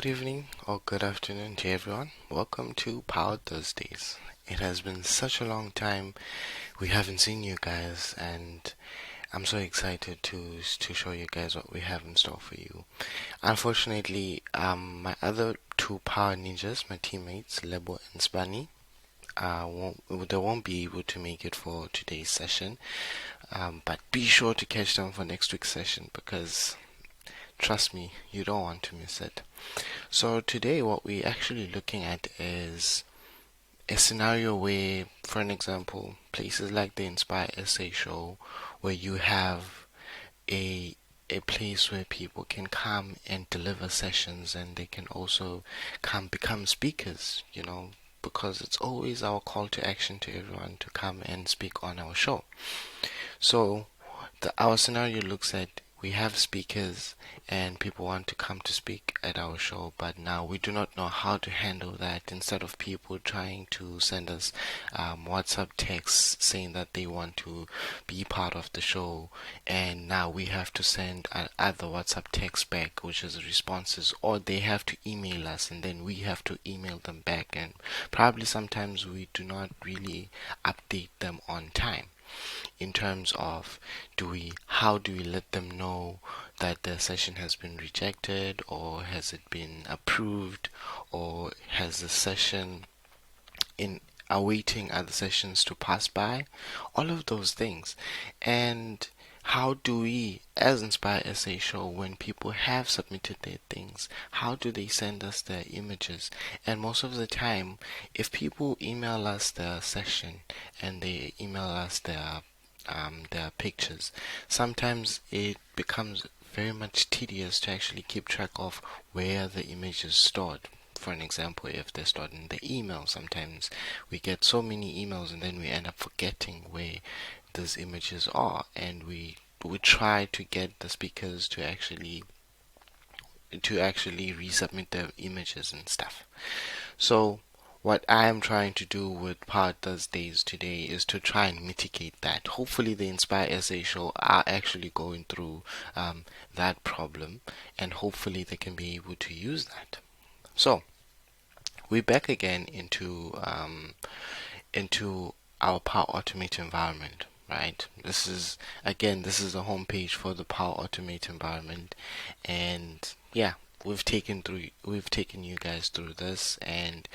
Good evening or good afternoon to everyone. Welcome to Power Thursdays. It has been such a long time we haven't seen you guys, and I'm so excited to show you guys what we have in store for you. Unfortunately, my other two Power Ninjas, my teammates Lebo and Spani, they won't be able to make it for today's session. But be sure to catch them for next week's session because trust me, you don't want to miss it. So today what we're actually looking at is a scenario where, for an example, places like the Inspire Essay Show, where you have a a place where people can come and deliver sessions, and they can also come become speakers, because it's always our call to action to everyone to come and speak on our show. So our scenario looks at we have speakers and people want to come to speak at our show, but now we do not know how to handle that. Instead of people trying to send us WhatsApp texts saying that they want to be part of the show, and now we have to send either WhatsApp text back, which is responses, or they have to email us and then we have to email them back, and probably sometimes we do not really update them on time in terms of how do we let them know that the session has been rejected, or has it been approved, or has the session in awaiting other sessions to pass by, all of those things. And how do we, as Inspire Essay Show, when people have submitted their things, how do they send us their images? And most of the time, if people email us their session and they email us their pictures, sometimes it becomes very much tedious to actually keep track of where the image is stored. For an example, if they're stored in the email, sometimes we get so many emails and then we end up forgetting where those images are, and we try to get the speakers to actually resubmit their images and stuff. So what I am trying to do with Power Thursdays today is to try and mitigate that. Hopefully the Inspire Essay Show are actually going through that problem, and hopefully they can be able to use that. So we're back again into our Power Automate environment, right? This is the home page for the Power Automate environment, and yeah, we've taken you guys through this, and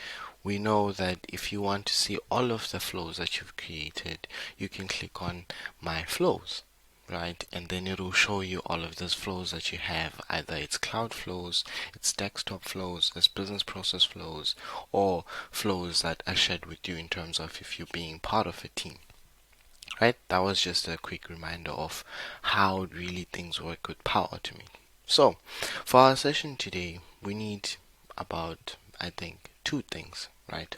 we know that if you want to see all of the flows that you've created, you can click on My Flows, right? And then it will show you all of those flows that you have. Either it's cloud flows, it's desktop flows, it's business process flows, or flows that are shared with you in terms of if you're being part of a team. Right? That was just a quick reminder of how really things work with Power Automate. So, for our session today, we need about, I think, two things, right?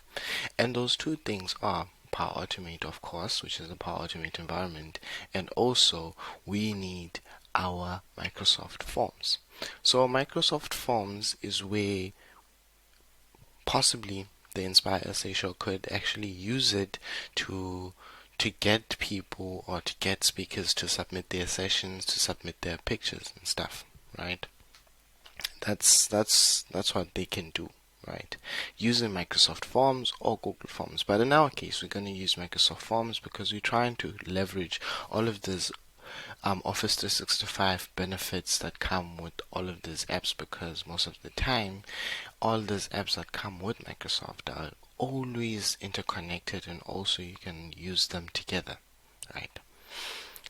And those two things are Power Automate, of course, which is the Power Automate environment, and also we need our Microsoft Forms. So Microsoft Forms is where possibly the Inspire Essay Show could actually use it to get people, or to get speakers to submit their sessions, to submit their pictures and stuff, right? That's what they can do, right? Using Microsoft Forms or Google Forms. But in our case, we're going to use Microsoft Forms because we're trying to leverage all of this Office 365 benefits that come with all of these apps, because most of the time all these apps that come with Microsoft are always interconnected, and also you can use them together, right?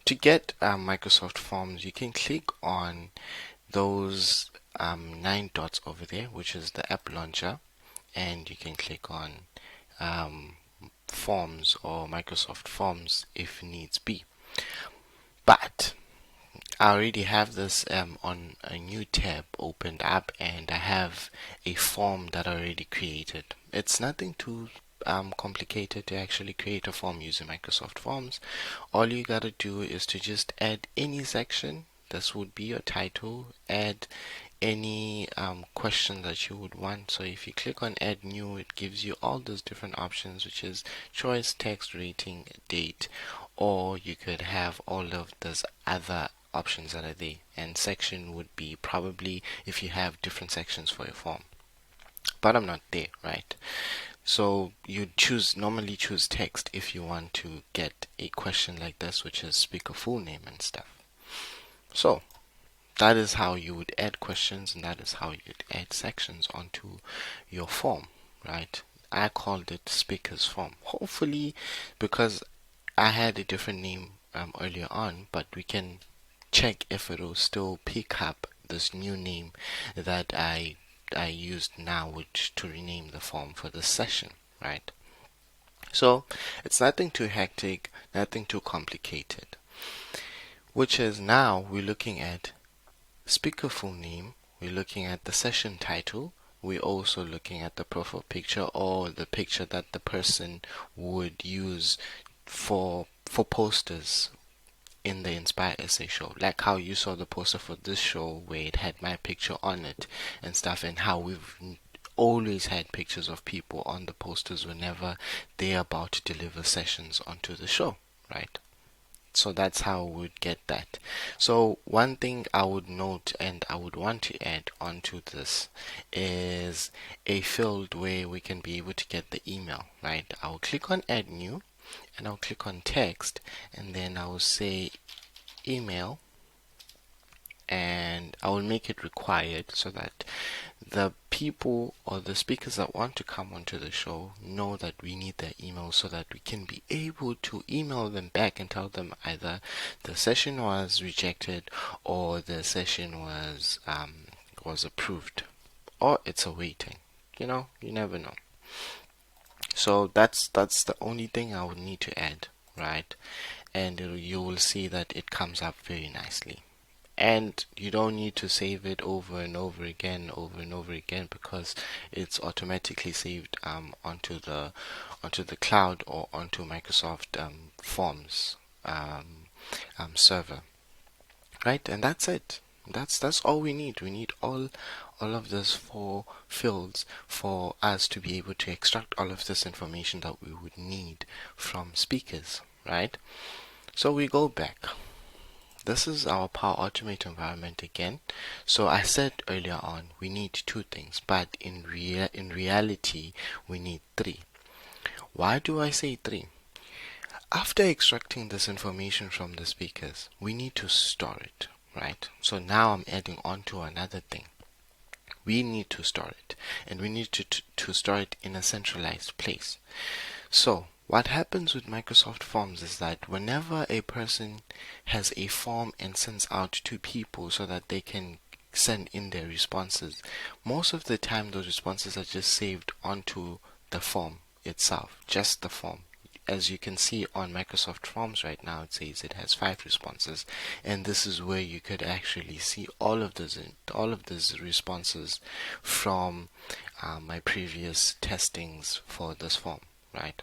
To get Microsoft Forms, you can click on those 9 dots over there, which is the app launcher, and you can click on Forms or Microsoft Forms if needs be. But I already have this on a new tab opened up, and I have a form that I already created. It's nothing too complicated to actually create a form using Microsoft Forms. All you gotta do is to just add any section. This would be your title. Add any question that you would want. So if you click on add new, it gives you all those different options, which is choice, text, rating, date, or you could have all of those other options that are there. And section would be probably if you have different sections for your form. but I'm not there, right? So you normally choose text if you want to get a question like this, which is speaker full name and stuff. So that is how you would add questions, and that is how you'd add sections onto your form, right? I called it speakers form. Hopefully, because I had a different name earlier on, but we can check if it will still pick up this new name that I used now, which to rename the form for this session, right? So it's nothing too hectic, nothing too complicated. Which is now we're looking at speaker full name, we're looking at the session title, we're also looking at the profile picture or the picture that the person would use for posters in the Inspire Essay show, like how you saw the poster for this show where it had my picture on it and stuff, and how we've always had pictures of people on the posters whenever they're about to deliver sessions onto the show, right? So that's how we would get that. So one thing I would note and I would want to add onto this is a field where we can be able to get the email, right? I'll click on add new and I'll click on text, and then I will say email, and I will make it required so that the people or the speakers that want to come onto the show know that we need their email, so that we can be able to email them back and tell them either the session was rejected or the session was approved, or it's awaiting. You never know. So that's the only thing I would need to add, right? And you will see that it comes up very nicely. And you don't need to save it over and over again, because it's automatically saved onto the cloud or onto Microsoft Forms server, right? And that's it. That's all we need. We need all of those four fields for us to be able to extract all of this information that we would need from speakers, right? So we go back. This is our Power Automate environment again. So I said earlier on we need two things, but in reality we need three. Why do I say three? After extracting this information from the speakers, we need to store it, right? So now I'm adding on to another thing. We need to store it, and we need to store it in a centralized place. So what happens with Microsoft Forms is that whenever a person has a form and sends out to people so that they can send in their responses, most of the time those responses are just saved onto the form itself, just the form. As you can see on Microsoft Forms right now, it says it has 5 responses, and this is where you could actually see all of these responses from my previous testings for this form, right?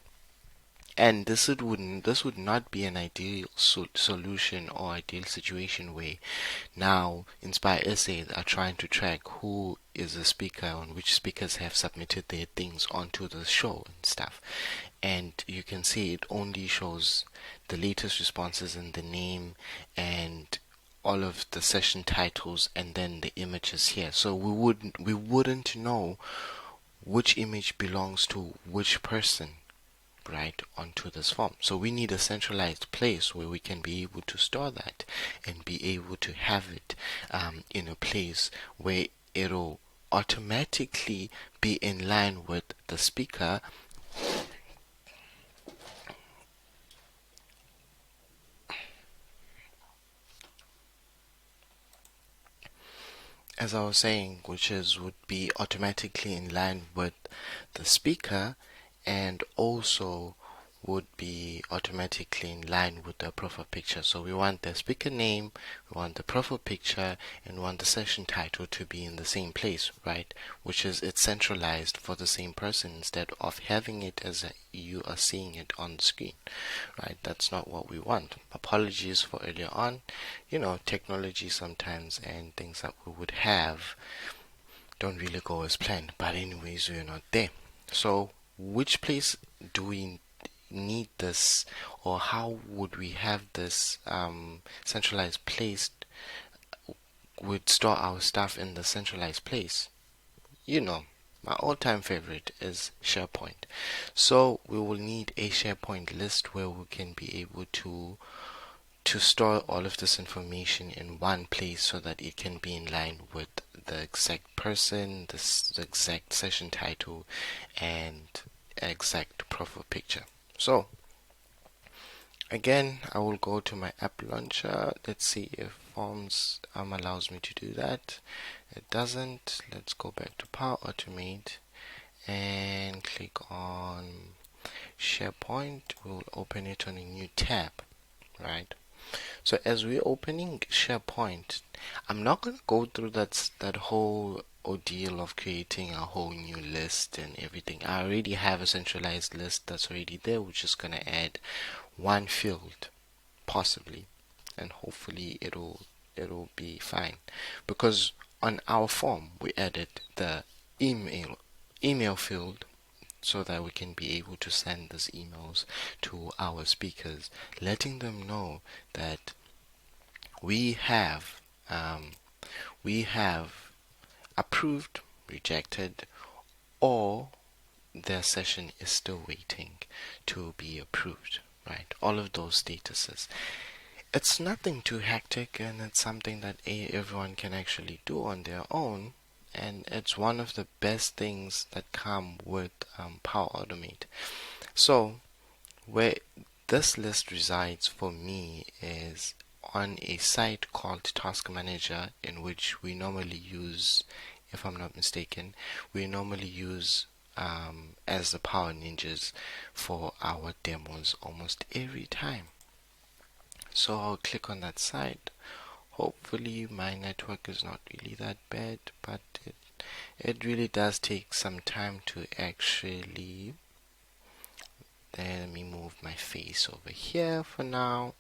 And this would not be an ideal solution or ideal situation where now Inspire Essays are trying to track who is a speaker and which speakers have submitted their things onto the show and stuff. And you can see it only shows the latest responses and the name and all of the session titles and then the images here. So we wouldn't know which image belongs to which person, right, onto this form. So we need a centralized place where we can be able to store that and be able to have it in a place where it'll automatically be in line with the speaker. As I was saying, which is would be automatically in line with the speaker, and also would be automatically in line with the profile picture. So we want the speaker name, we want the profile picture, and we want the session title to be in the same place, right? Which is it's centralized for the same person instead of having it as you are seeing it on the screen, right? That's not what we want. Apologies for earlier on. Technology sometimes and things that we would have don't really go as planned. But anyways, we're not there. So which place do we need this, or how would we have this centralized place? Would store our stuff in the centralized place? My all-time favorite is SharePoint. So we will need a SharePoint list where we can be able to store all of this information in one place so that it can be in line with the exact person, the exact session title, and exact profile picture. So again, I will go to my app launcher. Let's see if Forms allows me to do that. It doesn't. Let's go back to Power Automate and click on SharePoint. We'll open it on a new tab, right? So as we're opening SharePoint, I'm not going to go through that whole ordeal of creating a whole new list and everything. I already have a centralized list that's already there. We're just going to add one field, possibly, and hopefully it'll be fine. Because on our form we added the email field so that we can be able to send these emails to our speakers, letting them know that we have um, we have approved, rejected, or their session is still waiting to be approved. Right, all of those statuses. It's nothing too hectic, and it's something that everyone can actually do on their own. And it's one of the best things that come with Power Automate. So where this list resides for me is on a site called Task Manager, in which we normally use, if I'm not mistaken, we normally use as the Power Ninjas for our demos almost every time. So I'll click on that site. Hopefully my network is not really that bad, but it really does take some time to actually. Let me move my face over here for now,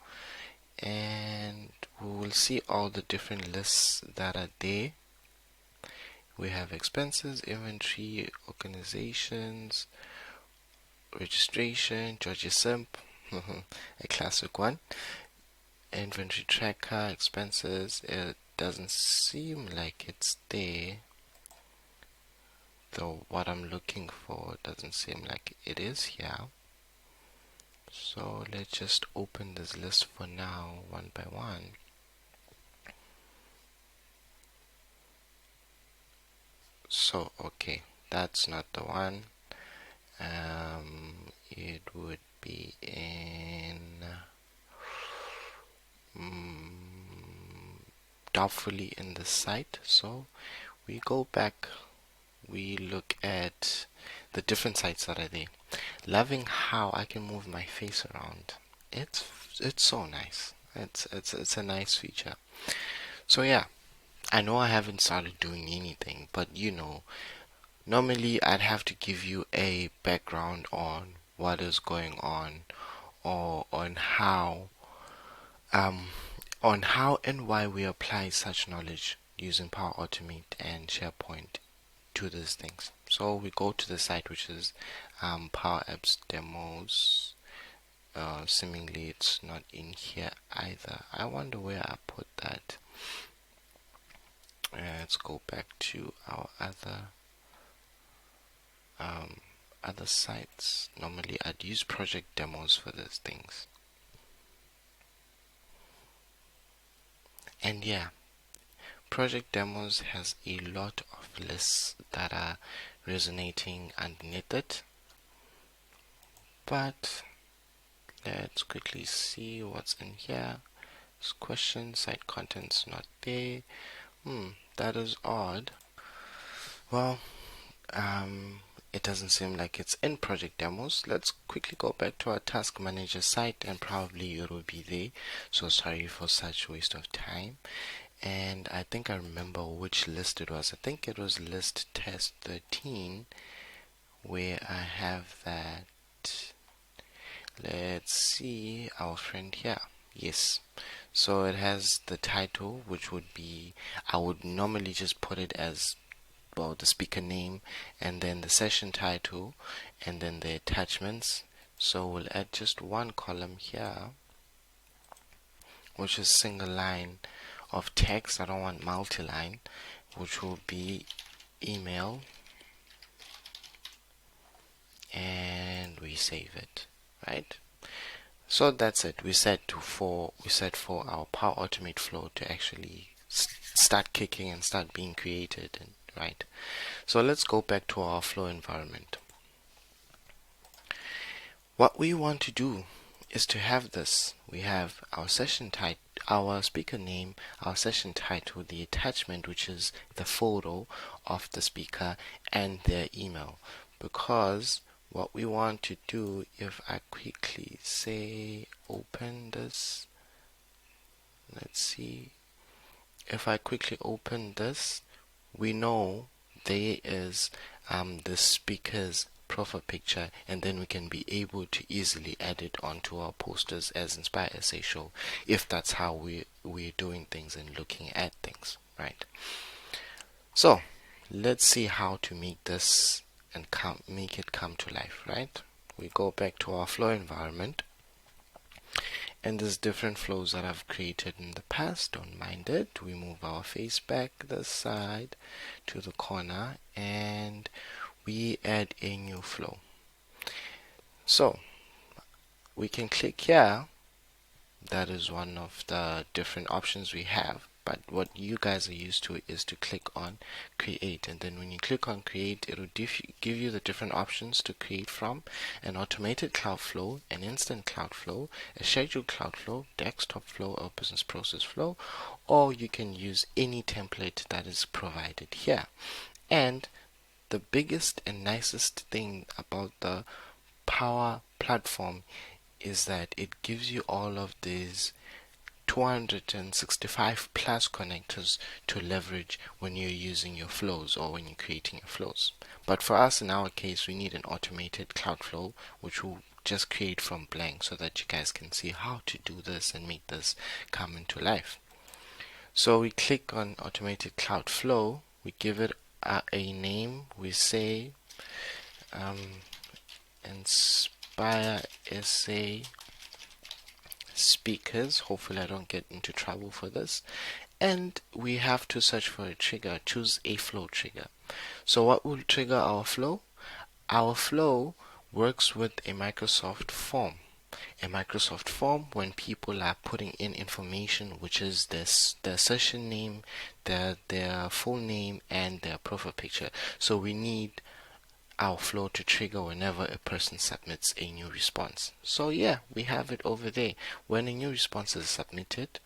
and we will see all the different lists that are there. We have expenses, inventory, organizations, registration, Georgia Simp, a classic one, inventory tracker, expenses. It doesn't seem like it's there, though what I'm looking for doesn't seem like it is here. So let's just open this list for now, one by one. So okay, that's not the one. It would be in doubtfully in the site. So we go back, we look at the different sites that are there. Loving how I can move my face around. It's so nice. It's a nice feature. So yeah, I know I haven't started doing anything, but normally I'd have to give you a background on what is going on, or um on how and why we apply such knowledge using Power Automate and SharePoint to these things. So we go to the site, which is Power Apps Demos. Seemingly it's not in here either. I wonder where I put that. Let's go back to our other sites. Normally I'd use project demos for these things. And yeah, project demos has a lot of lists that are resonating underneath it. But let's quickly see what's in here. This question, site contents not there. That is odd. Well, it doesn't seem like it's in project demos. Let's quickly go back to our task manager site, and probably it will be there. So sorry for such waste of time. And I think I remember which list it was. I think it was list test 13, where I have that. Let's see our friend here. Yes, so it has the title, which would be, I would normally just put it as, well, the speaker name, and then the session title, and then the attachments. So we'll add just one column here, which is single line of text. I don't want multi-line, which will be email. and we save it, right? So that's it. We set for our Power Automate flow to actually start kicking and start being created, and right. So let's go back to our flow environment. What we want to do is to have this. We have our session type, our speaker name, our session title, the attachment, which is the photo of the speaker, and their email. Because what we want to do, if I quickly say open this, let's see, if I quickly open this, we know there is the speaker's profile picture, and then we can be able to easily add it onto our posters as Inspire SA Show, if that's how we're doing things and looking at things, right? So let's see how to make this and make it come to life, right? We go back to our flow environment, and there's different flows that I've created in the past. Don't mind it. We move our face back this side to the corner, and we add a new flow. So we can click here. That is one of the different options we have, but what you guys are used to is to click on create, and then when you click on create, it'll give you the different options to create from: an automated cloud flow, an instant cloud flow, a scheduled cloud flow, desktop flow, or business process flow, or you can use any template that is provided here. And the biggest and nicest thing about the Power Platform is that it gives you all of these 265 plus connectors to leverage when you're using your flows or when you're creating your flows. But for us, in our case, we need an automated cloud flow, which will just create from blank so that you guys can see how to do this and make this come into life. So we click on automated cloud flow, we give it a name, we say Inspire SA speakers. Hopefully I don't get into trouble for this. And we have to search for a trigger. Choose a flow trigger. So what will trigger our flow? Our flow works with a Microsoft form. A Microsoft form, when people are putting in information, which is their session name, their full name, and their profile picture. So we need our flow to trigger whenever a person submits a new response. So yeah, we have it over there. When a new response is submitted,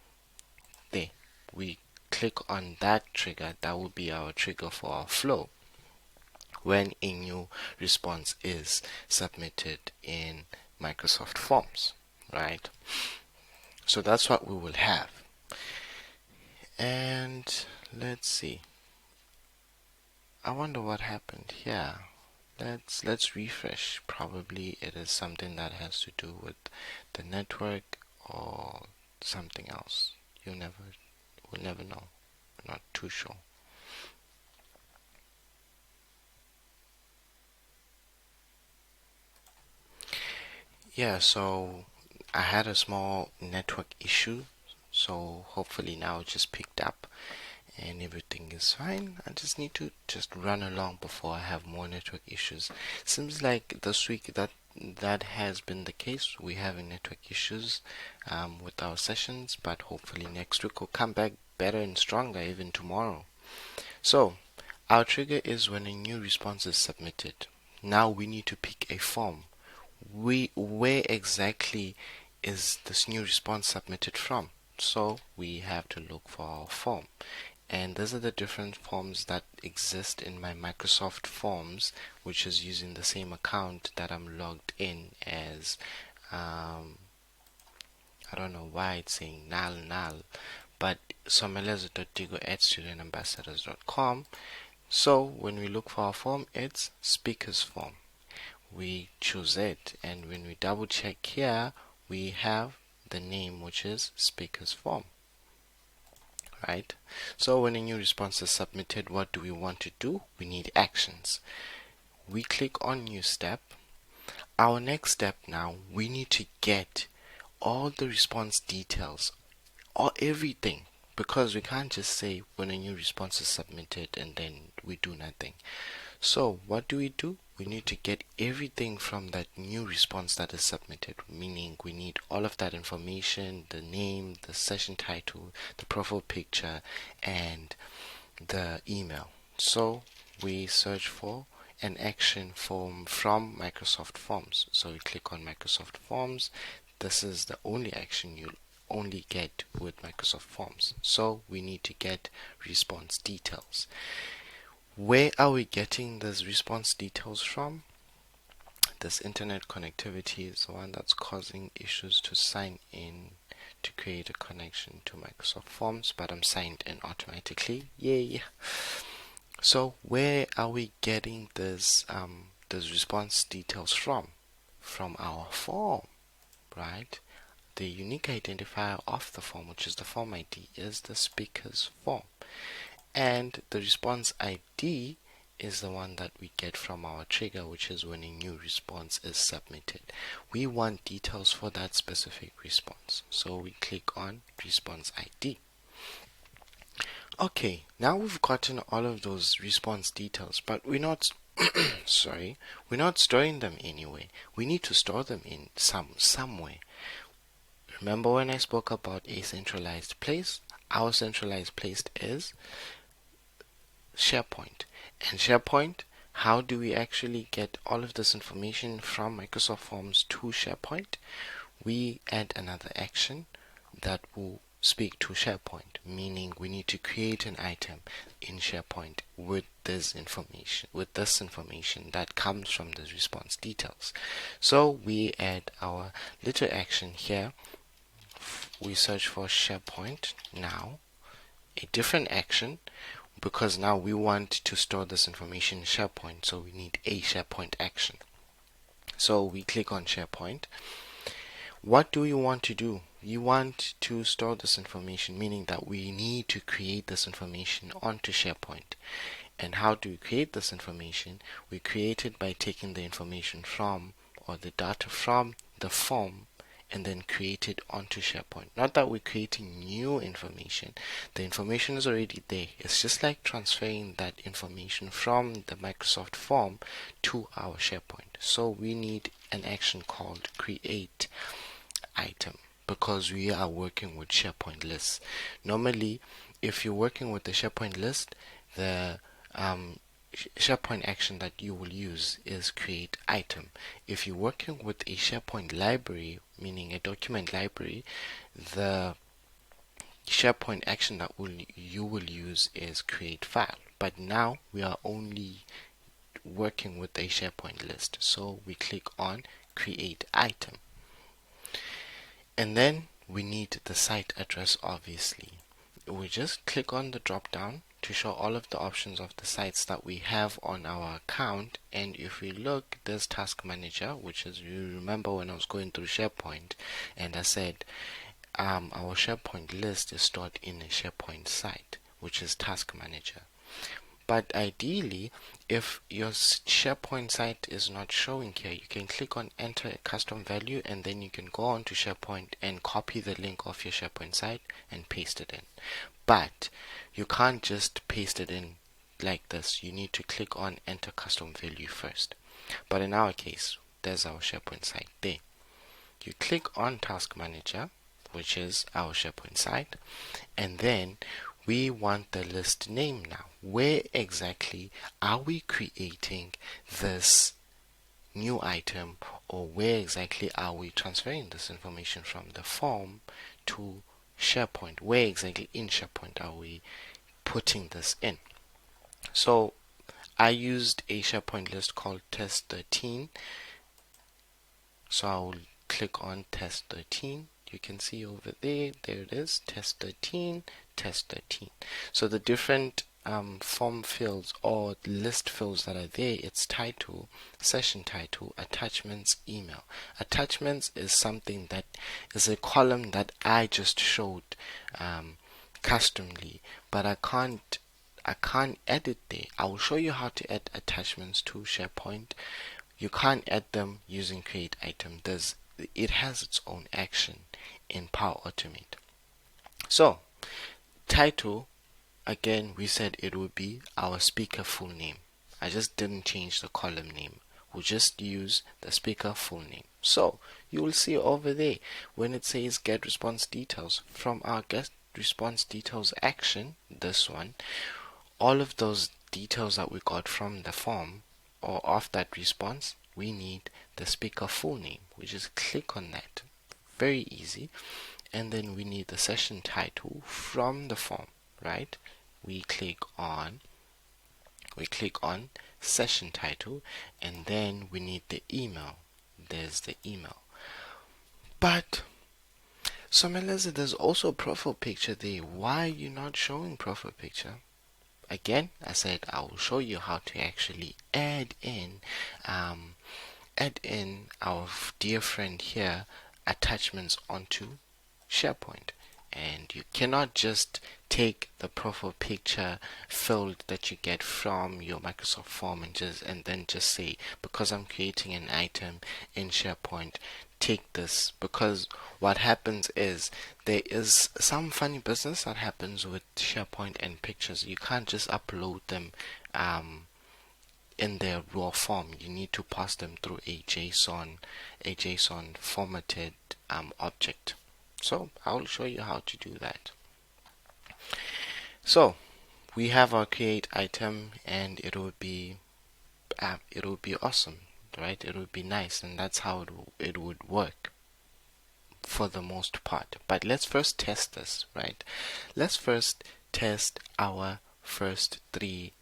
there we click on that trigger. That will be our trigger for our flow when a new response is submitted in Microsoft Forms, right? So that's what we will have. And let's see, I wonder what happened here. Let's refresh. Probably it is something that has to do with the network or something else. We'll never know. We're not too sure. Yeah, so I had a small network issue, so hopefully now it just picked up and everything is fine. I just need to just run along before I have more network issues. Seems like this week that has been the case. We're having network issues with our sessions, but hopefully next week will come back better and stronger, even tomorrow. So our trigger is when a new response is submitted. Now we need to pick a form. Where exactly is this new response submitted from? So we have to look for our form. And those are the different forms that exist in my Microsoft Forms, which is using the same account that I'm logged in as. I don't know why it's saying null, but somelezo.digo@studentambassadors.com. So when we look for our form, it's speakers form. We choose it, and when we double check here, we have the name, which is speakers form. Right? So when a new response is submitted, what do we want to do? We need actions. We click on new step. Our next step now, we need to get all the response details or everything, because we can't just say when a new response is submitted and then we do nothing. So what do? we need to get everything from that new response that is submitted, meaning we need all of that information, the name, the session title, the profile picture, and the email. So we search for an action form from Microsoft Forms. So we click on Microsoft Forms. This is the only action you'll only get with Microsoft Forms. So we need to get response details. Where are we getting those response details from? This internet connectivity is the one that's causing issues to sign in to create a connection to Microsoft Forms, but I'm signed in automatically. Yay! So where are we getting those response details from? From our form, right? The unique identifier of the form, which is the form ID, is the speaker's form. And the response ID is the one that we get from our trigger, which is when a new response is submitted. We want details for that specific response. So we click on response ID. Okay, now we've gotten all of those response details, but we're not we're not storing them anyway. We need to store them in somewhere. Remember when I spoke about a centralized place? Our centralized place is SharePoint. And SharePoint, how do we actually get all of this information from Microsoft Forms to SharePoint? We add another action that will speak to SharePoint, meaning we need to create an item in SharePoint with this information that comes from the response details. So we add our little action here. We search for SharePoint now, a different action, because now we want to store this information in SharePoint, so we need a SharePoint action. So we click on SharePoint. What do you want to do? You want to store this information, meaning that we need to create this information onto SharePoint. And how do we create this information? We create it by taking the information from, or the data from, the form, and then create it onto SharePoint. Not that we're creating new information. The information is already there. It's just like transferring that information from the Microsoft form to our SharePoint. So we need an action called create item, because we are working with SharePoint lists. Normally, if you're working with the SharePoint list, the SharePoint action that you will use is create item. If you're working with a SharePoint library, meaning a document library, the SharePoint action that you will use is create file. But now we are only working with a SharePoint list, so we click on create item. And then we need the site address, obviously. We just click on the drop down to show all of the options of the sites that we have on our account. And if we look, there's Task Manager, which is, you remember when I was going through SharePoint and I said our SharePoint list is stored in a SharePoint site, which is Task Manager. But ideally, if your SharePoint site is not showing here, you can click on enter a custom value, and then you can go on to SharePoint and copy the link of your SharePoint site and paste it in. But you can't just paste it in like this. You need to click on enter custom value first. But in our case, there's our SharePoint site there. You click on Task Manager, which is our SharePoint site, and then we want the list name now. Where exactly are we creating this new item, or where exactly are we transferring this information from the form to SharePoint? Where exactly in SharePoint are we putting this in? So I used a SharePoint list called test 13. So I'll click on test 13. You can see over there it is, test 13, test 13. So the different form fields or list fields that are there, it's title, session title, attachments, email. Attachments is something that is a column that I just showed customly, but I can't edit there. I will show you how to add attachments to SharePoint. You can't add them using create item. It has its own action in Power Automate. So title, again, we said it would be our speaker full name. I just didn't change the column name. We'll just use the speaker full name. So you will see over there when it says get response details, from our get response details action, this one, all of those details that we got from the form or of that response, we need the speaker full name. We just click on that. Very easy. And then we need the session title from the form, right? We click on session title, and then we need the email. There's the email. But so Melissa, there's also a profile picture there. Why are you not showing profile picture? Again, I said I will show you how to actually add in our dear friend here attachments onto SharePoint. And you cannot just take the profile picture field that you get from your Microsoft form and then just say, because I'm creating an item in SharePoint, take this. Because what happens is there is some funny business that happens with SharePoint and pictures. You can't just upload them in their raw form. You need to pass them through a JSON formatted object. So I'll show you how to do that. So we have our create item, and it would be awesome, right? It would be nice, and that's how it would work for the most part. But let's first test this, right? Let's first test our first three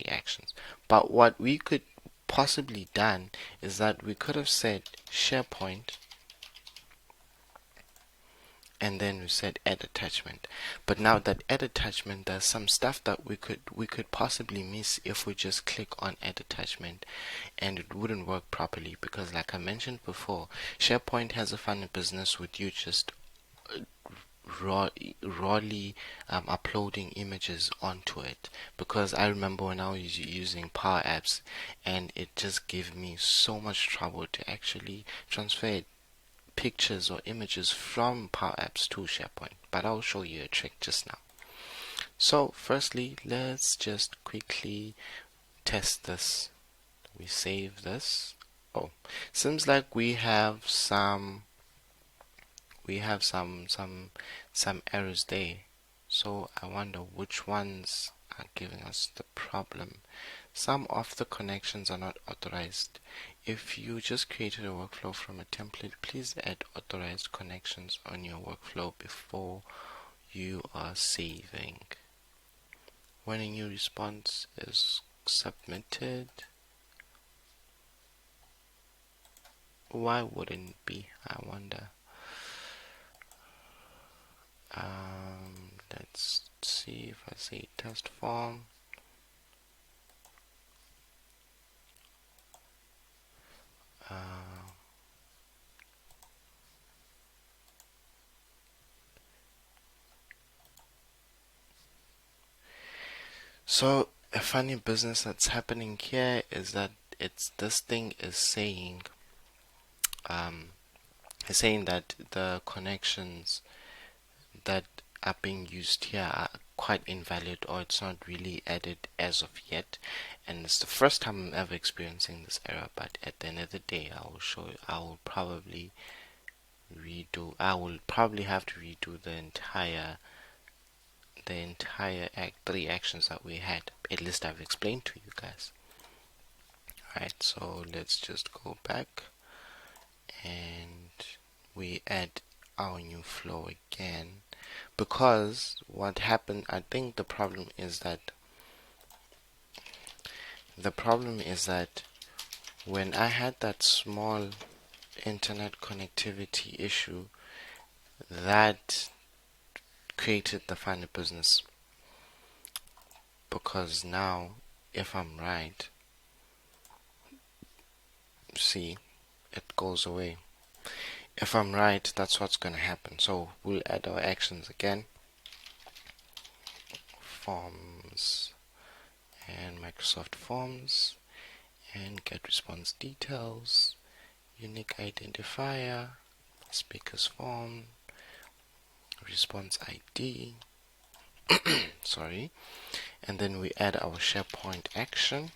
actions. But what we could possibly done is that we could have said SharePoint, and then we said add attachment. But now that add attachment, there's some stuff that we could possibly miss if we just click on add attachment, and it wouldn't work properly, because like I mentioned before, SharePoint has a funny business with you just rawly uploading images onto it. Because I remember when I was using Power Apps, and it just gave me so much trouble to actually transfer pictures or images from Power Apps to SharePoint. But I'll show you a trick just now. So firstly, let's just quickly test this. We save this. Oh, seems like we have some errors there. So I wonder which ones are giving us the problem. Some of the connections are not authorized. If you just created a workflow from a template, please add authorized connections on your workflow before you are saving. When a new response is submitted, why wouldn't it be? I wonder. Let's see if I say test form. So a funny business that's happening here is that this thing is saying that the connections that are being used here are quite invalid, or it's not really added as of yet, and it's the first time I'm ever experiencing this error. But at the end of the day, I will probably have to redo the entire three actions that we had. At least I've explained to you guys. Alright, so let's just go back and we add our new flow again, because what happened, I think the problem is that when I had that small internet connectivity issue, that created the funny business. Because now, if I'm right, see, it goes away. If I'm right, that's what's going to happen. So we'll add our actions again. Forms and Microsoft Forms, and get response details, unique identifier, speakers form, response ID, sorry, and then we add our SharePoint action,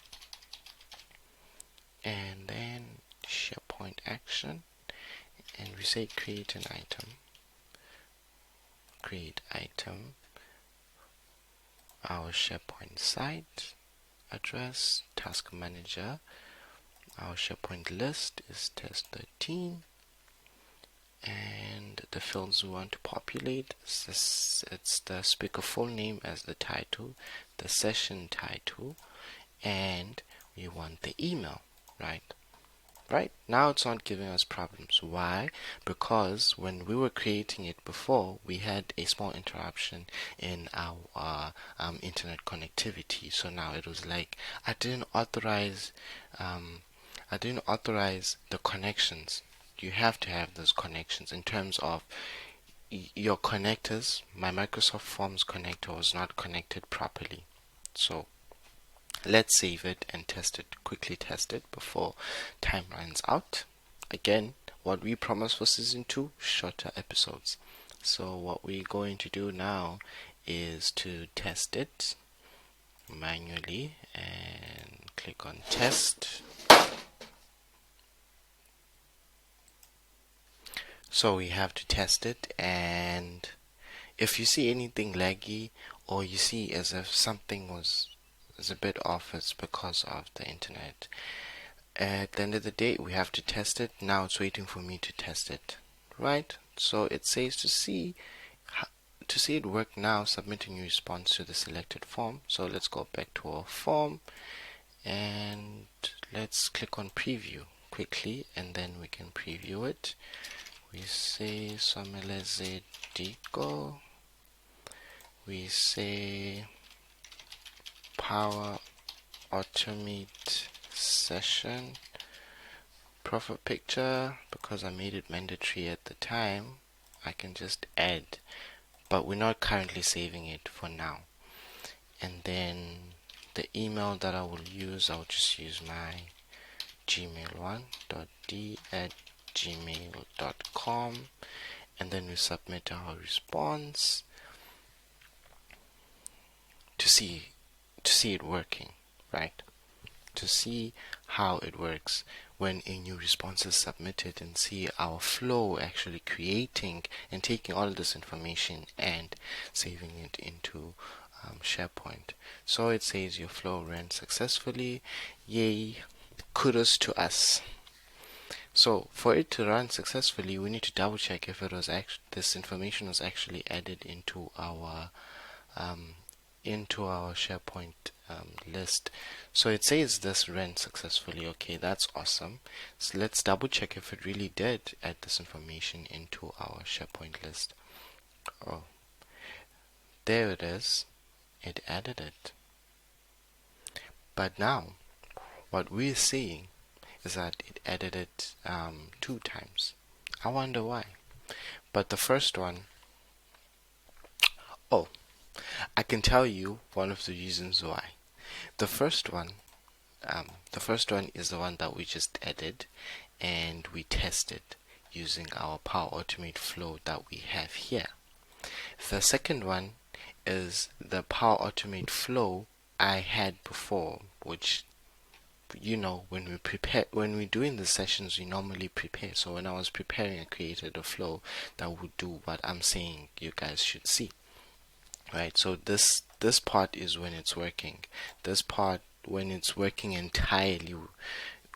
and then SharePoint action, and we say create an item, create item, our SharePoint site address, task manager, our SharePoint list is test 13, and the fields we want to populate is this, it's the speaker full name as the title, the session title, and we want the email. Right now it's not giving us problems. Why? Because when we were creating it before, we had a small interruption in our internet connectivity. So now it was like I didn't authorize the connections. You have to have those connections in terms of your connectors. My Microsoft Forms connector was not connected properly. So let's save it and quickly test it before time runs out. Again, what we promised for season 2, shorter episodes. So what we're going to do now is to test it manually and click on test. So we have to test it, and if you see anything laggy or you see as if something is a bit off, it's because of the internet. At the end of the day, we have to test it. Now it's waiting for me to test it. Right? So it says to see it work now, submit a new response to the selected form. So let's go back to our form and let's click on preview quickly, and then we can preview it. We say Someleze Diko. We say Power Automate Session. Profile picture, because I made it mandatory at the time, I can just add, but we're not currently saving it for now. And then the email that I will use, I'll just use my Gmail one, .d@gmail.com, and then we submit our response to see it working, right? To see how it works when a new response is submitted, and see our flow actually creating and taking all of this information and saving it into SharePoint. So it says your flow ran successfully. Yay, kudos to us. So for it to run successfully, we need to double check if it was this information was actually added into our SharePoint list. So it says this ran successfully. Okay, that's awesome. So let's double check if it really did add this information into our SharePoint list. Oh, there it is. It added it. But now what we're seeing is that it added it 2 times. I wonder why. But the first one, oh, I can tell you one of the reasons why. The first one is the one that we just added and we tested using our Power Automate flow that we have here. The second one is the Power Automate flow I had before, which, you know, when we're doing the sessions, we normally prepare. So when I was preparing, I created a flow that would do what I'm saying you guys should see. Right, so this part is when it's working. This part, when it's working entirely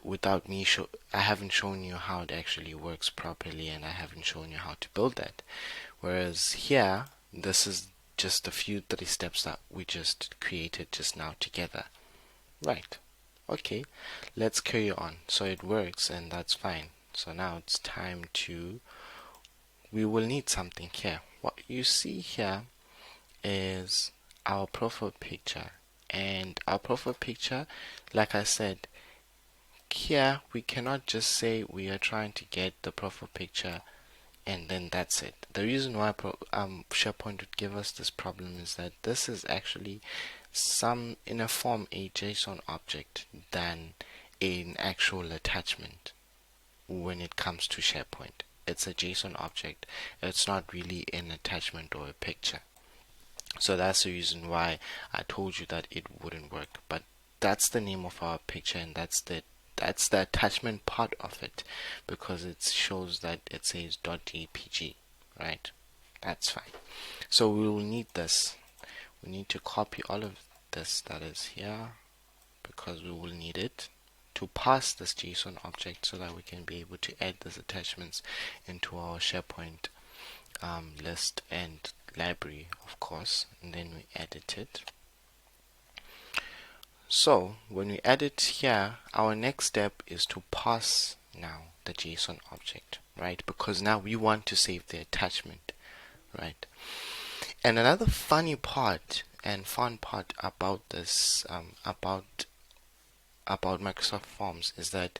without me I haven't shown you how it actually works properly, and I haven't shown you how to build that. Whereas here, this is just a few 3 steps that we just created just now together. Right, okay, let's carry on. So it works, and that's fine. So now it's time to, we will need something here. What you see here is our profile picture, and our profile picture, like I said, here we cannot just say we are trying to get the profile picture and then that's it. The reason why SharePoint would give us this problem is that this is actually in a form a JSON object than an actual attachment. When it comes to SharePoint, it's a JSON object. It's not really an attachment or a picture. So that's the reason why I told you that it wouldn't work. But that's the name of our picture, and that's the attachment part of it, because it shows that it says .jpg, right? That's fine. So we will need this. We need to copy all of this that is here, because we will need it to pass this JSON object so that we can be able to add these attachments into our SharePoint list and library, of course, and then we edit it. So when we add it here, our next step is to pass now the JSON object, right? Because now we want to save the attachment, right? And another funny part and fun part about this, about Microsoft Forms, is that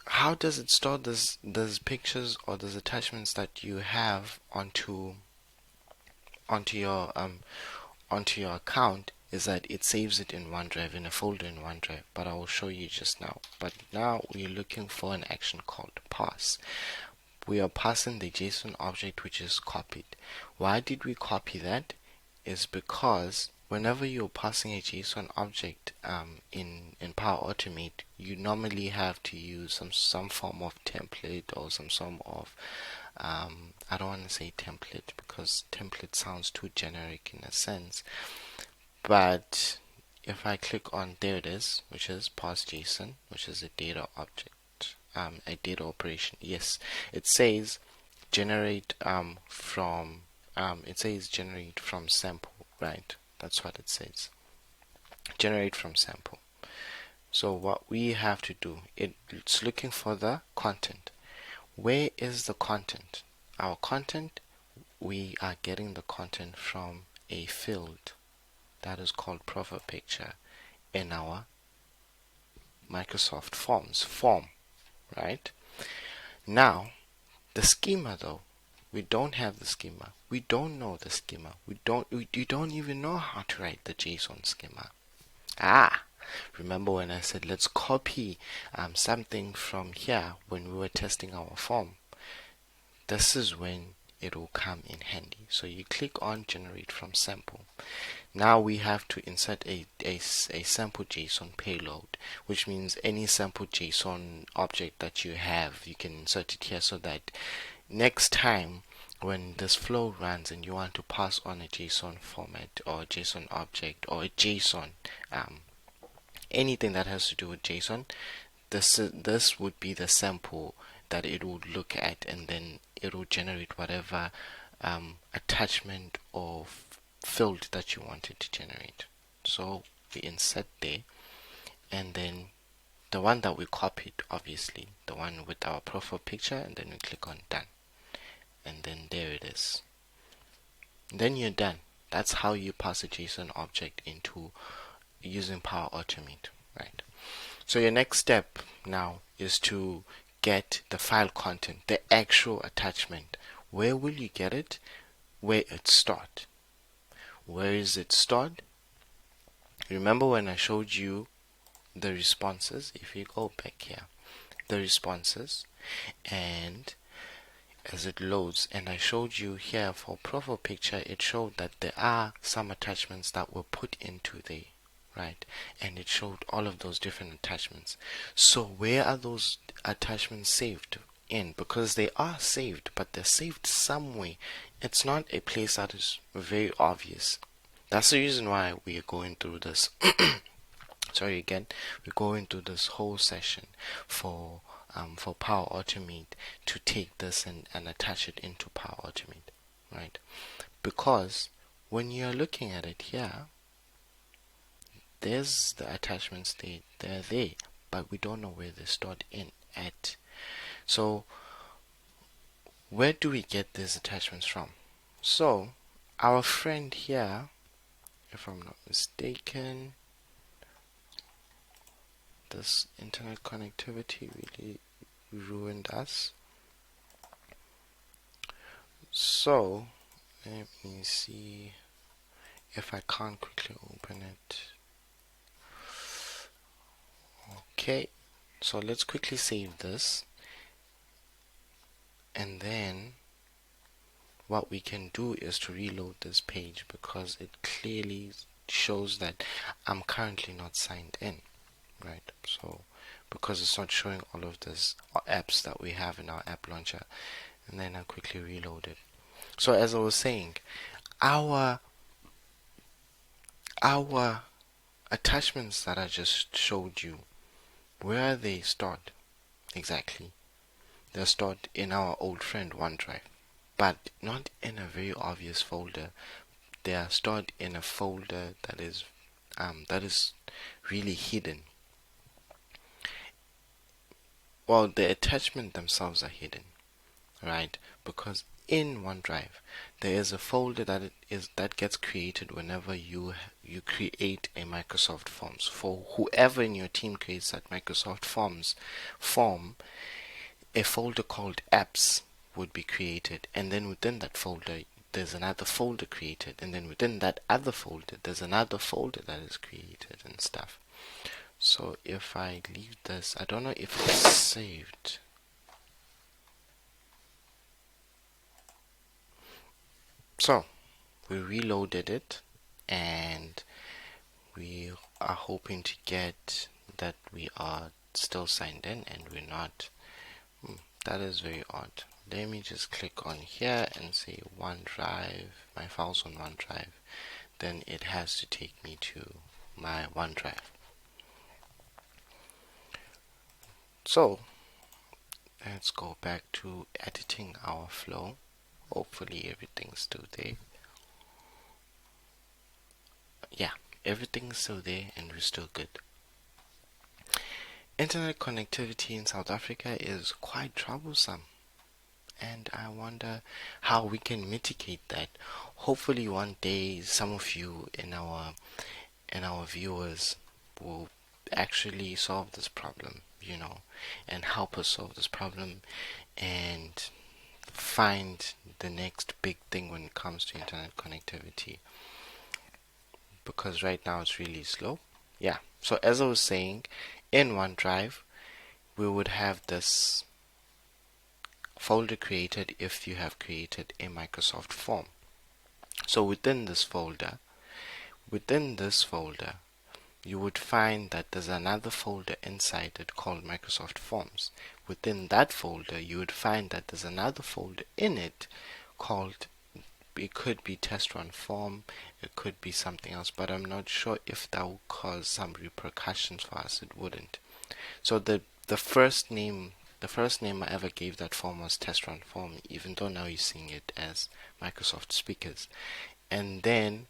how does it store those pictures or those attachments that you have onto your account, is that it saves it in OneDrive, in a folder in OneDrive, but I will show you just now. But now we're looking for an action called pass. We are passing the JSON object which is copied. Why did we copy that? Is because whenever you're passing a JSON object in Power Automate, you normally have to use some form of template or some form of I don't want to say template, because template sounds too generic in a sense. But if I click on, there it is, which is pass JSON, which is a data object, a data operation. Yes, it says generate from sample, right? That's what it says. Generate from sample. So what we have to do, it's looking for the content. Where is the content? Our content, we are getting the content from a field that is called profile picture in our Microsoft Forms form, right? Now, the schema though, we don't have the schema. We don't know the schema. You don't even know how to write the JSON schema. Remember when I said let's copy something from here when we were testing our form? This is when it will come in handy. So you click on generate from sample. Now we have to insert a sample JSON payload, which means any sample JSON object that you have, you can insert it here, so that next time when this flow runs and you want to pass on a JSON format or a JSON object or a JSON, anything that has to do with JSON, this would be the sample that it would look at, and then it will generate whatever attachment or field that you wanted to generate. So we insert there, and then the one that we copied, obviously the one with our profile picture, and then we click on done, and then there it is. Then you're done. That's how you pass a JSON object into using Power Automate, right? So your next step now is to get the file content, the actual attachment. Where will you get it? Where it's stored. Where is it stored? Remember when I showed you the responses? If you go back here, the responses, and as it loads, and I showed you here for profile picture, it showed that there are some attachments that were put into there, right? And it showed all of those different attachments. So where are those attachments saved in? Because they are saved, but they're saved somewhere. It's not a place that is very obvious. That's the reason why we are going through this. Sorry again. We're going through this whole session for Power Automate to take this and attach it into Power Automate, right? Because when you're looking at it here, there's the attachments, they're there, but we don't know where they're stored in at. So where do we get these attachments from? So our friend here, if I'm not mistaken, this internet connectivity really ruined us. So let me see if I can't quickly open it. Okay, so let's quickly save this, and then what we can do is to reload this page because it clearly shows that I'm currently not signed in, right? So because it's not showing all of these apps that we have in our app launcher, and then I quickly reload it. So as I was saying, our attachments that I just showed you, where are they stored exactly? They're stored in our old friend OneDrive, but not in a very obvious folder. They are stored in a folder that is really hidden. Well, the attachment themselves are hidden, right? Because in OneDrive there is a folder that gets created whenever you create a Microsoft Forms. For whoever in your team creates that Microsoft Forms form, a folder called apps would be created, and then within that folder there's another folder created, and then within that other folder there's another folder that is created and stuff. So if I leave this, I don't know if it's saved. So we reloaded it, and we are hoping to get that we are still signed in, and we're not. That is very odd. Let me just click on here and say OneDrive, my files on OneDrive. Then it has to take me to my OneDrive. So let's go back to editing our flow. Hopefully everything's still there. Yeah, everything's still there and we're still good. Internet connectivity in South Africa is quite troublesome, and I wonder how we can mitigate that. Hopefully one day some of you in our viewers will actually solve this problem, and help us solve this problem and find the next big thing when it comes to internet connectivity, because right now it's really slow. Yeah, so as I was saying, in OneDrive we would have this folder created if you have created a Microsoft form. So within this folder, you would find that there's another folder inside it called Microsoft Forms. Within that folder, you would find that there's another folder in it called, it could be test run form, it could be something else, but I'm not sure if that will cause some repercussions for us. It wouldn't. So the first name I ever gave that form was test run form, even though now you're seeing it as Microsoft Speakers. And then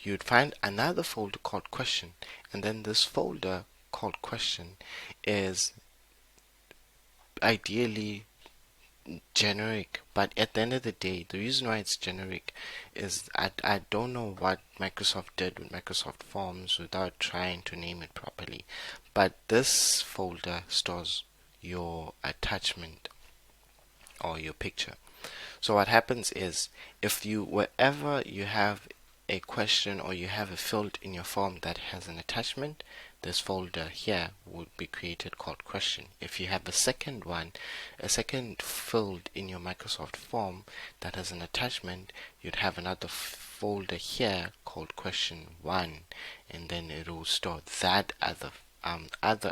you'd find another folder called question, and then this folder called question is ideally generic, but at the end of the day, the reason why it's generic is I don't know what Microsoft did with Microsoft Forms without trying to name it properly, but this folder stores your attachment or your picture. So what happens is, if you, wherever you have a question or you have a field in your form that has an attachment, this folder here would be created called question. If you have a second field in your Microsoft form that has an attachment, you'd have another folder here called question 1, and then it will store that other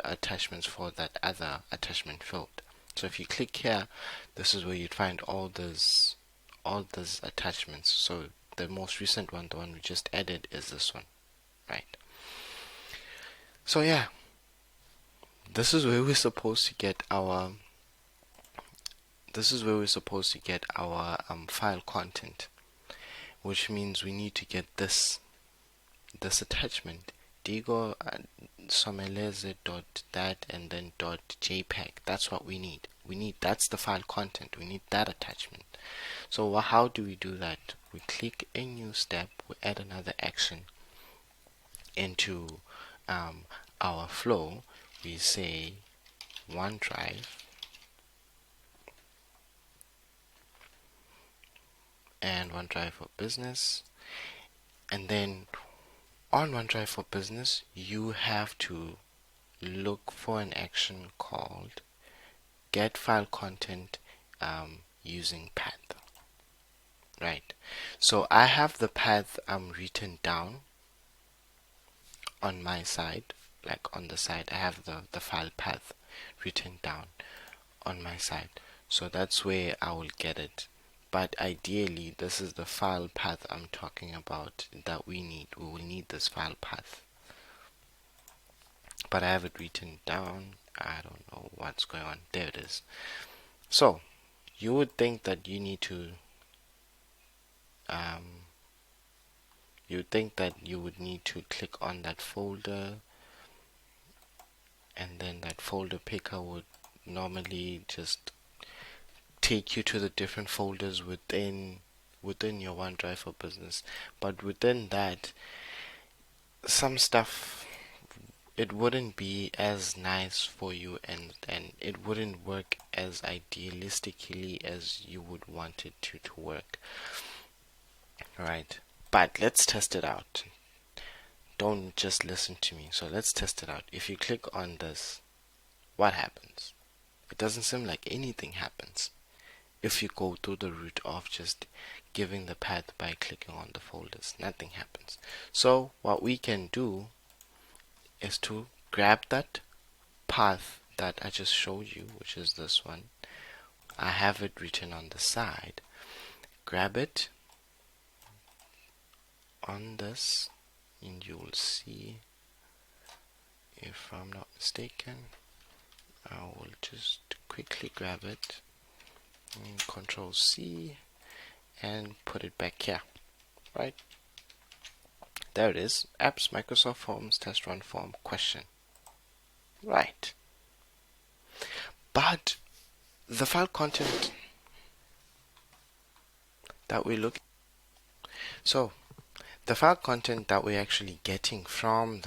attachments for that other attachment field. So if you click here, this is where you'd find all those attachments. So the most recent one, the one we just added, is this one, right? So yeah, this is where we're supposed to get our file content, which means we need to get this attachment, digo someleze dot that and then dot jpeg. That's what we need. That's the file content. We need that attachment. So how do we do that? We click a new step, we add another action into our flow. We say OneDrive and OneDrive for Business, and then on OneDrive for Business you have to look for an action called get file content using path. right? So I have the path written down on my side, like on the side I have the file path written down on my side, so that's where I will get it. But ideally this is the file path I'm talking about that we will need this file path, but I have it written down. I don't know what's going on. There it is. So you would think that um, you would need to click on that folder, and then that folder picker would normally just take you to the different folders within your OneDrive for Business. But within that, some stuff, it wouldn't be as nice for you, and it wouldn't work as idealistically as you would want it to work, right? But let's test it out. Don't just listen to me. So let's test it out. If you click on this, what happens? It doesn't seem like anything happens if you go through the route of just giving the path by clicking on the folders. Nothing happens. So what we can do is to grab that path that I just showed you, which is this one. I have it written on the side. Grab it on this, and you will see, if I'm not mistaken, I will just quickly grab it and Control C and put it back here, right? There it is. Apps Microsoft Forms test run form question. Right. But the file content that we look so the file content that we're actually getting from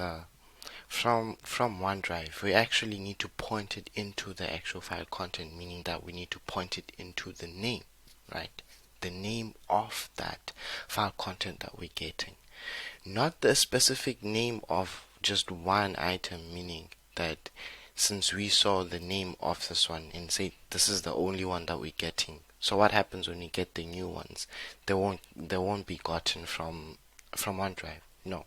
OneDrive, we actually need to point it into the actual file content, meaning that we need to point it into the name, right? The name of that file content that we're getting, not the specific name of just one item, meaning that since we saw the name of this one and say this is the only one that we're getting, so what happens when we get the new ones? They won't be gotten from OneDrive. No,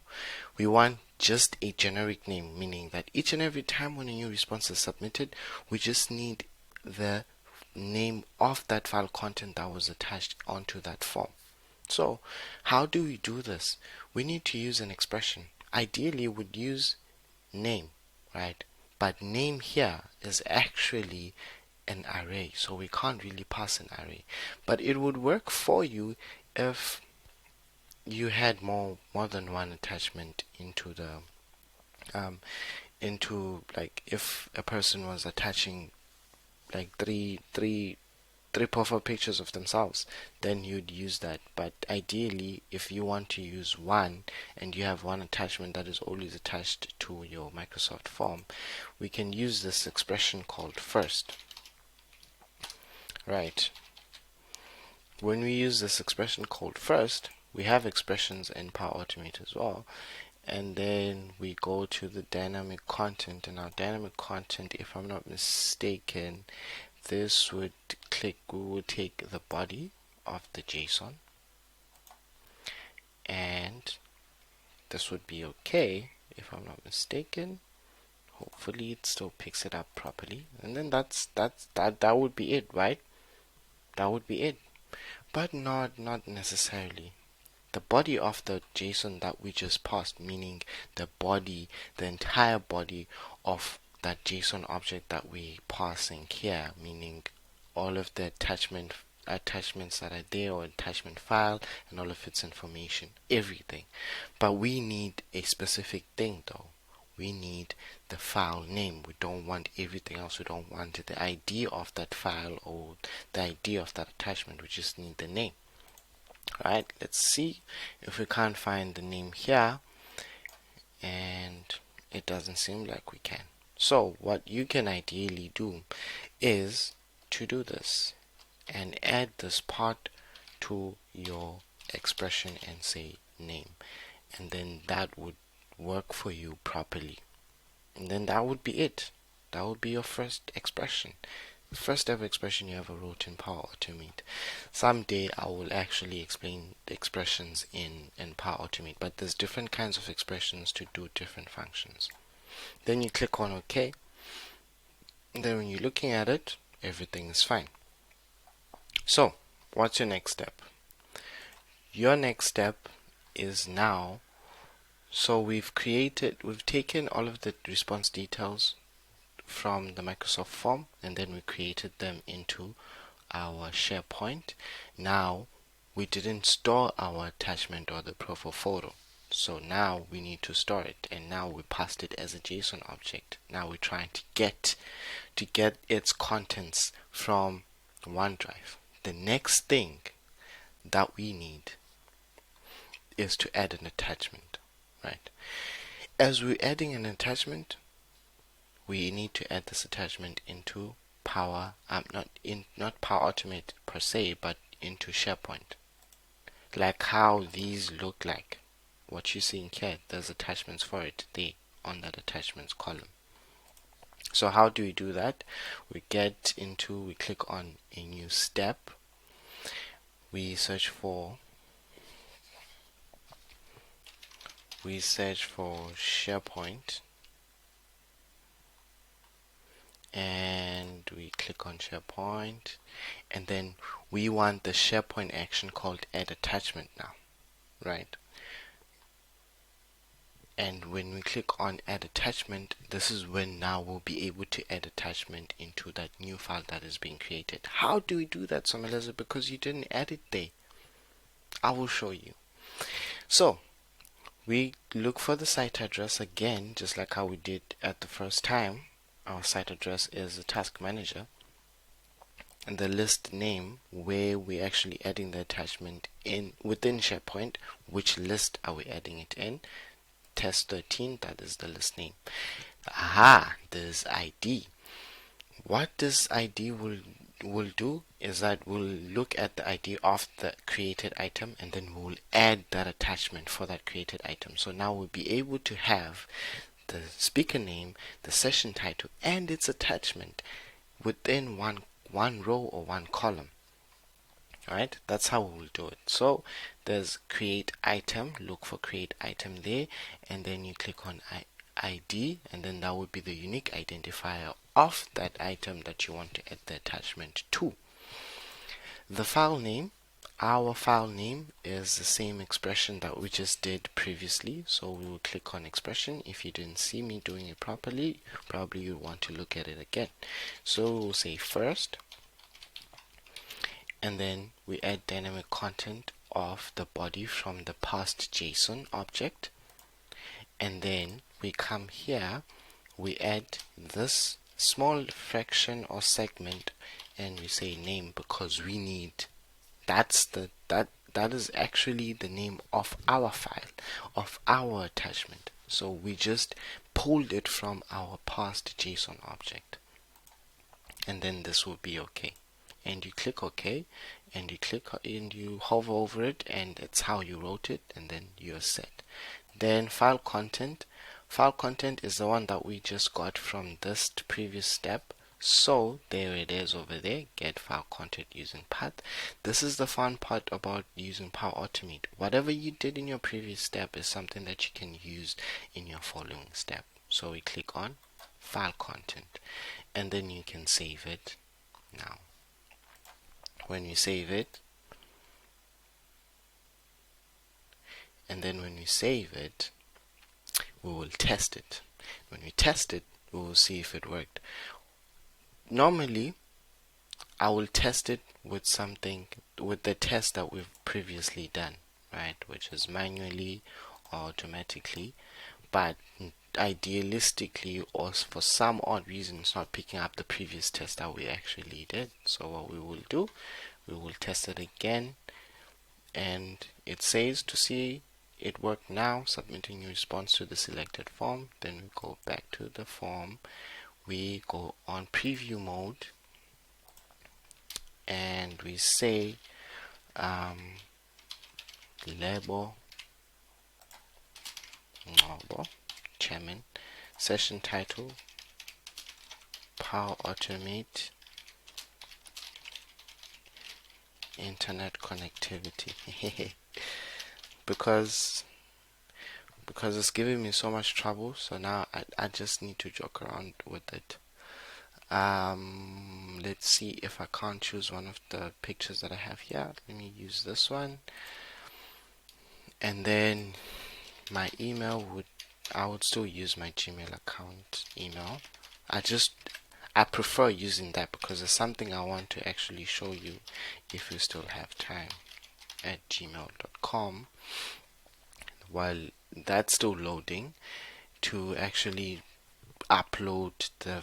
we want just a generic name, meaning that each and every time when a new response is submitted, we just need the name of that file content that was attached onto that form. So how do we do this? We need to use an expression. Ideally we'd use name, right? But name here is actually an array, so we can't really pass an array. But it would work for you if you had more than one attachment into the into, like, if a person was attaching like three profile pictures of themselves, then you'd use that. But ideally, if you want to use one and you have one attachment that is always attached to your Microsoft form, we can use this expression called first, right? When we use this expression called first, we have expressions in Power Automate as well, and then we go to the dynamic content, and our dynamic content, if I'm not mistaken, this would we would take the body of the JSON, and this would be okay if I'm not mistaken. Hopefully it still picks it up properly, and then that would be it, right? That would be it. But not necessarily. The body of the JSON that we just passed, meaning the entire body of that JSON object that we passing here, meaning all of the attachments that are there, or attachment file, and all of its information, everything. But we need a specific thing though. We need the file name. We don't want everything else. We don't want the ID of that file or the ID of that attachment. We just need the name. Right, let's see if we can't find the name here, and it doesn't seem like we can. So what you can ideally do is to do this and add this part to your expression and say name, and then that would work for you properly, and then that would be it. That would be your first expression. first ever expression you ever wrote in Power Automate. Someday I will actually explain the expressions in Power Automate, but there's different kinds of expressions to do different functions. Then you click on OK. And then when you're looking at it, everything is fine. So, what's your next step? Your next step is now, so we've taken all of the response details from the Microsoft form, and then we created them into our SharePoint. Now we didn't store our attachment or the profile photo, so now we need to store it, and now we passed it as a JSON object. Now we're trying to get its contents from OneDrive. The next thing that we need is to add an attachment, right? As we're adding an attachment, we need to add this attachment into not Power Automate per se, but into SharePoint, like how these look like. What you see in here, there's attachments for it there on that attachments column. So how do we do that? We click on a new step. We search for SharePoint, and we click on SharePoint, and then we want the SharePoint action called add attachment now, right? And when we click on add attachment, this is when now we'll be able to add attachment into that new file that is being created. How do we do that, Someleza? Because you didn't add it there. I will show you. So we look for the site address again, just like how we did at the first time. Our site address is the task manager, and the list name where we're actually adding the attachment in within SharePoint. Which list are we adding it in? Test 13, that is the list name. Aha, this ID. What this ID will do is that we'll look at the ID of the created item, and then we'll add that attachment for that created item. So now we'll be able to have the speaker name, the session title, and its attachment within one row or one column. Alright, that's how we will do it. So there's create item, look for create item there, and then you click on ID, and then that would be the unique identifier of that item that you want to add the attachment to. The file name, our file name is the same expression that we just did previously, so we will click on expression. If you didn't see me doing it properly, probably you want to look at it again. So we'll say first, and then we add dynamic content of the body from the past JSON object, and then we come here, we add this small fraction or segment, and we say name, because we need that is actually the name of our file, of our attachment. So we just pulled it from our past JSON object, and then this will be okay. And you click OK, and you hover over it, and it's how you wrote it, and then you're set. Then file content is the one that we just got from this previous step. So there it is over there, get file content using path. This is the fun part about using Power Automate. Whatever you did in your previous step is something that you can use in your following step. So we click on file content, and then you can save it now. When you save it, and then when we save it, we will test it. When we test it, we will see if it worked. Normally, I will test it with the test that we've previously done, right, which is manually or automatically, but idealistically, or for some odd reason, it's not picking up the previous test that we actually did. So what we will do, we will test it again, and it says to see it work now, submitting your response to the selected form. Then we go back to the form, we go on preview mode, and we say label chairman, session title, Power Automate internet connectivity. because it's giving me so much trouble, so now I just need to joke around with it. Let's see if I can't choose one of the pictures that I have here. Let me use this one, and then my email I would still use my Gmail account email. I prefer using that because it's something I want to actually show you if you still have time at gmail.com. While that's still loading to actually upload the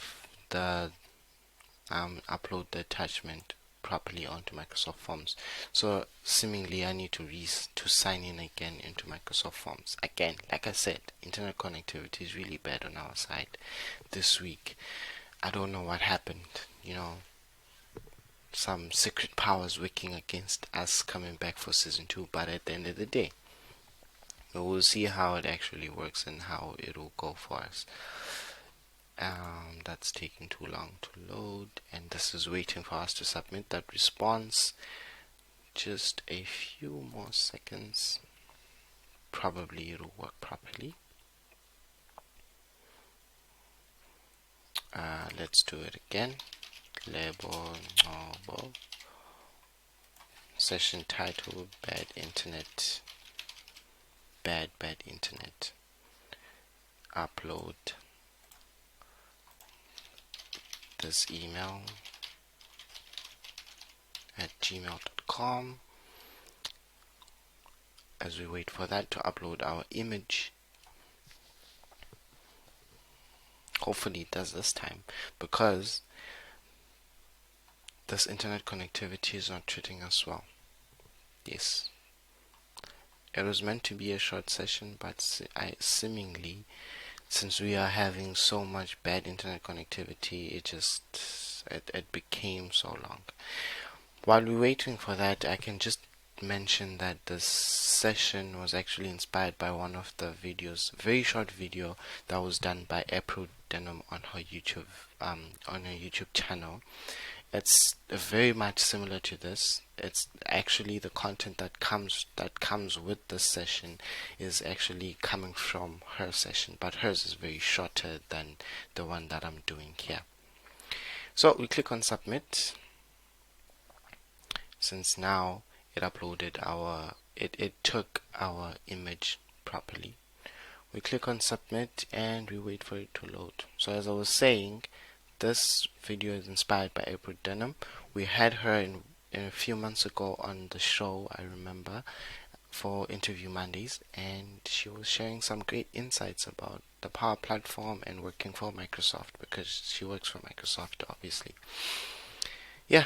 upload the attachment properly onto Microsoft Forms. So seemingly I need to sign in again into Microsoft Forms. Again, like I said, internet connectivity is really bad on our side this week. I don't know what happened, some secret powers working against us coming back for season 2, but at the end of the day, we'll see how it actually works and how it'll go for us. That's taking too long to load, and this is waiting for us to submit that response. Just a few more seconds, probably it'll work properly. Let's do it again. Label novel, session title, bad internet, bad internet, upload this email at gmail.com. As we wait for that to upload our image, hopefully it does this time, because this internet connectivity is not treating us well. Yes, it was meant to be a short session, but seemingly, since we are having so much bad internet connectivity, it became so long. While we're waiting for that, I can just mention that this session was actually inspired by one of the videos, very short video that was done by April Denham on her YouTube channel. It's very much similar to this. It's actually the content that comes with this session is actually coming from her session, but hers is very shorter than the one that I'm doing here. So we click on submit. Since now it uploaded it took our image properly. We click on submit and we wait for it to load. So as I was saying, this video is inspired by April Denham. We had her in a few months ago on the show, I remember, for Interview Mondays, and she was sharing some great insights about the Power Platform and working for Microsoft, because she works for Microsoft, obviously. Yeah.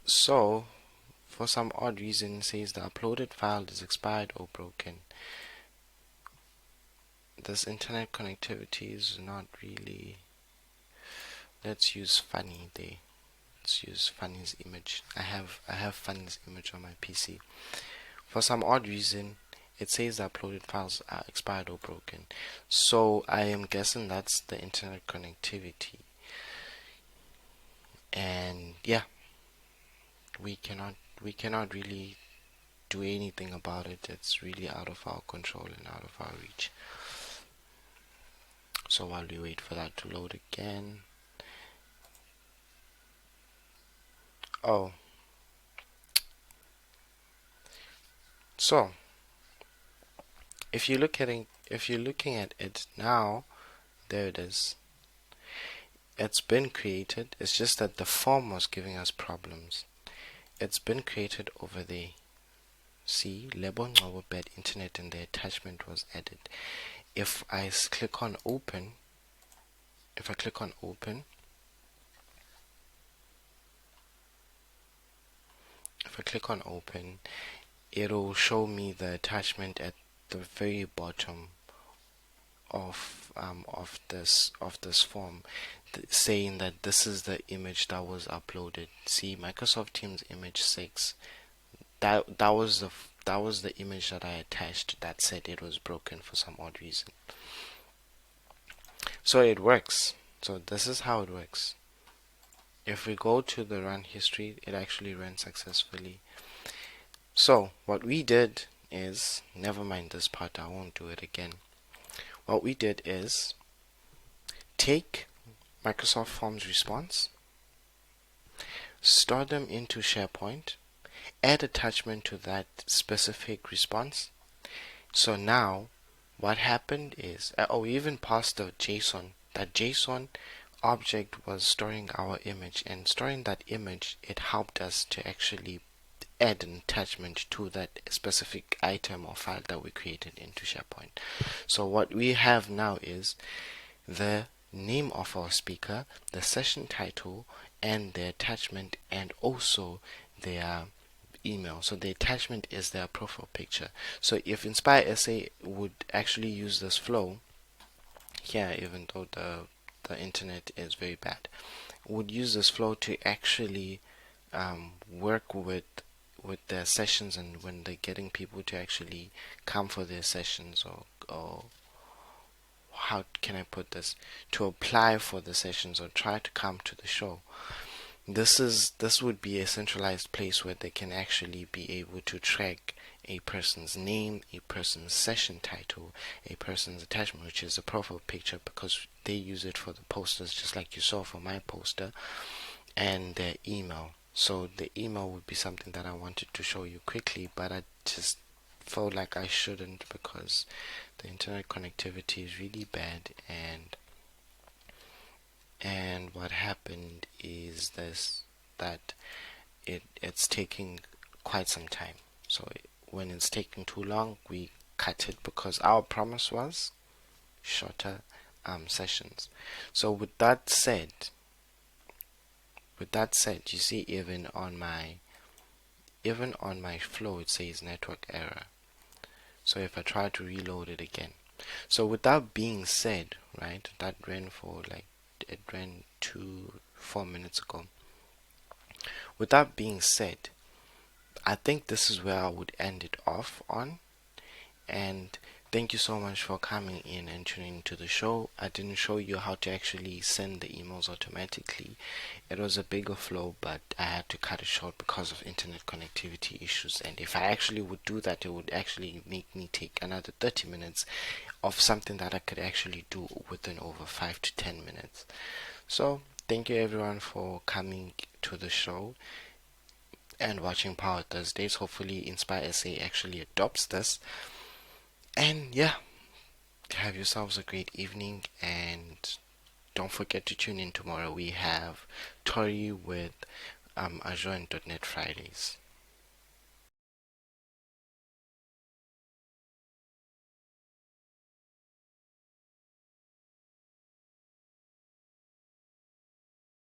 So, for some odd reason, it says the uploaded file is expired or broken. This internet connectivity is not really. Let's use Funny there. Let's use Funny's image. I have Funny's image on my PC. For some odd reason, it says the uploaded files are expired or broken. So I am guessing that's the internet connectivity. And yeah, we cannot really do anything about it. It's really out of our control and out of our reach. So while we wait for that to load again. Oh, so if you're looking at it now, there it is. It's been created. It's just that the form was giving us problems. It's been created over there. See, Lebo Ngcobo bad internet, and the attachment was added. If I click on open, it'll show me the attachment at the very bottom of this form, saying that this is the image that was uploaded. See, Microsoft Teams image 6. That was the image that I attached that said it was broken for some odd reason. So it works. So this is how it works. if we go to the run history, it actually ran successfully. So what we did is, never mind this part, I won't do it again. What we did is take Microsoft Forms response, store them into SharePoint, add attachment to that specific response. So now what happened is, we even passed the JSON. That JSON object was storing our image, and storing that image, it helped us to actually add an attachment to that specific item or file that we created into SharePoint. So what we have now is the name of our speaker, the session title, and the attachment, and also their email. So the attachment is their profile picture. So if Inspire Essay would actually use this flow here, even though the internet is very bad, would use this flow to actually work with their sessions, and when they're getting people to actually come for their sessions, or how can I put this, to apply for the sessions or try to come to the show. This would be a centralized place where they can actually be able to track a person's name, a person's session title, a person's attachment, which is a profile picture, because they use it for the posters, just like you saw for my poster, and their email. So the email would be something that I wanted to show you quickly, but I just felt like I shouldn't, because the internet connectivity is really bad, and what happened is this, that it's taking quite some time. So when it's taking too long, we cut it, because our promise was shorter sessions. So with that said, you see, even on my flow, it says network error. So if I try to reload it again, so with that being said, right, that ran for like, it ran 4 minutes ago. With that being said, I think this is where I would end it off on. And thank you so much for coming in and tuning into the show. I didn't show you how to actually send the emails automatically. It was a bigger flow, but I had to cut it short because of internet connectivity issues. And if I actually would do that, it would actually make me take another 30 minutes of something that I could actually do within over 5 to 10 minutes. So thank you everyone for coming to the show and watching Power Thursdays. Hopefully Inspire SA actually adopts this. And yeah, have yourselves a great evening, and don't forget to tune in tomorrow. We have Tori with Azure and .NET Fridays.